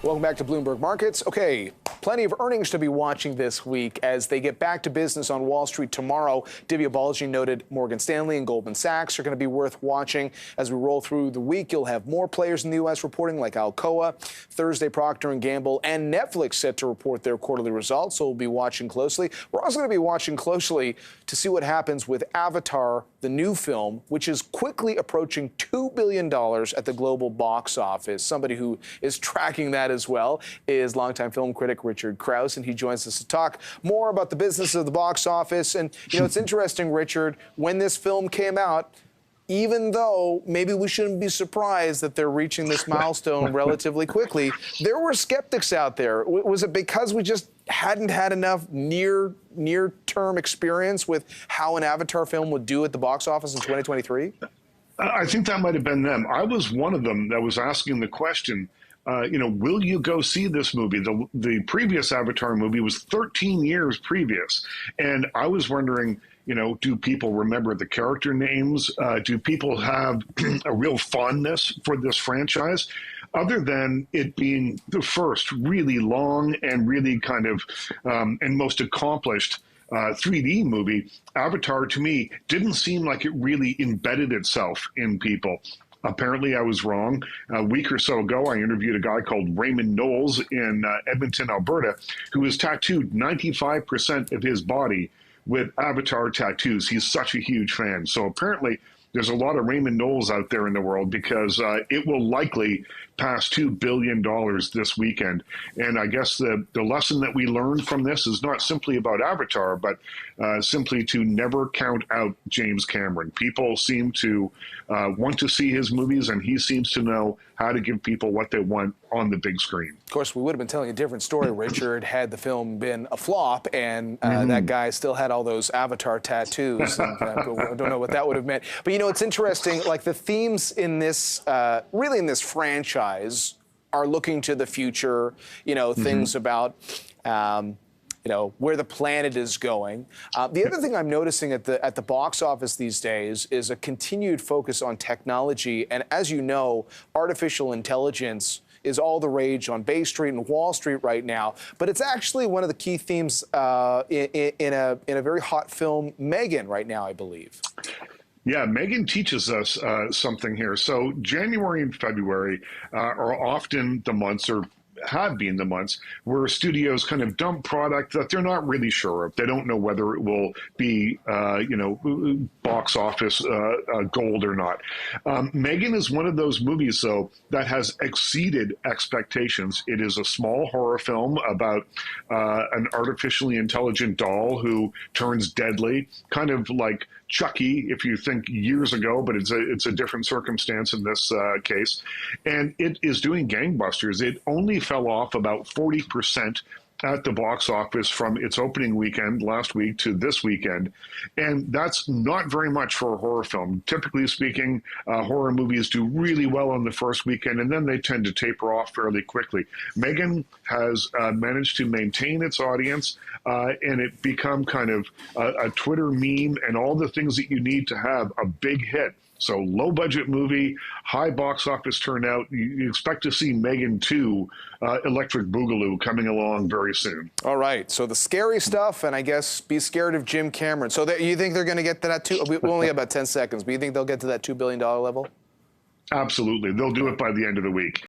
Welcome back to Bloomberg Markets. Okay, plenty of earnings to be watching this week as they get back to business on Wall Street tomorrow. Divya Balji noted Morgan Stanley and Goldman Sachs are going to be worth watching. As we roll through the week, you'll have more players in the U.S. reporting like Alcoa. Thursday, Procter & Gamble and Netflix set to report their quarterly results, so we'll be watching closely. We're also going to be watching closely to see what happens with Avatar, the new film, which is quickly approaching $2 billion at the global box office. Somebody who is tracking that as well is longtime film critic Richard Crouse, and he joins us to talk more about the business of the box office. And, you know, it's interesting, Richard, when this film came out, even though maybe we shouldn't be surprised that they're reaching this milestone relatively quickly, there were skeptics out there. Was it because we just hadn't had enough near-term experience with how an Avatar film would do at the box office in 2023? I think that might have been them. I was one of them that was asking the question, will you go see this movie? The previous Avatar movie was 13 years previous. And I was wondering, do people remember the character names? Do people have a real fondness for this franchise? Other than it being the first really long and really kind of and most accomplished 3D movie, Avatar to me didn't seem like it really embedded itself in people. Apparently, I was wrong. A week or so ago, I interviewed a guy called Raymond Knowles in Edmonton, Alberta, who has tattooed 95% of his body with Avatar tattoos. He's such a huge fan. So apparently, there's a lot of Raymond Knowles out there in the world because it will likely pass $2 billion this weekend. And I guess the lesson that we learned from this is not simply about Avatar, but simply to never count out James Cameron. People seem to want to see his movies, and he seems to know how to give people what they want on the big screen. Of course, we would have been telling a different story, Richard, had the film been a flop and that guy still had all those Avatar tattoos. And, I don't know what that would have meant. But, it's interesting, like the themes in this, really in this franchise are looking to the future, things about, where the planet is going. The other thing I'm noticing at the box office these days is a continued focus on technology. And as you know, artificial intelligence is all the rage on Bay Street and Wall Street right now. But it's actually one of the key themes in a very hot film, Megan, right now, I believe. Yeah, Megan teaches us something here. So January and February are often the months, or have been the months, where studios kind of dump product that they're not really sure of. They don't know whether it will be, box office gold or not. Megan is one of those movies, though, that has exceeded expectations. It is a small horror film about an artificially intelligent doll who turns deadly, kind of like Chucky, if you think years ago, but it's a different circumstance in this case. And it is doing gangbusters. It only fell off about 40% at the box office from its opening weekend last week to this weekend. And that's not very much for a horror film. Typically speaking, horror movies do really well on the first weekend, and then they tend to taper off fairly quickly. Megan has managed to maintain its audience, and it become kind of a Twitter meme and all the things that you need to have a big hit. So low budget movie, high box office turnout. You expect to see Megan 2, Electric Boogaloo, coming along very soon. All right. So the scary stuff, and I guess be scared of Jim Cameron. So you think they're going to get to that we only have about 10 seconds, but you think they'll get to that $2 billion level? Absolutely. They'll do it by the end of the week.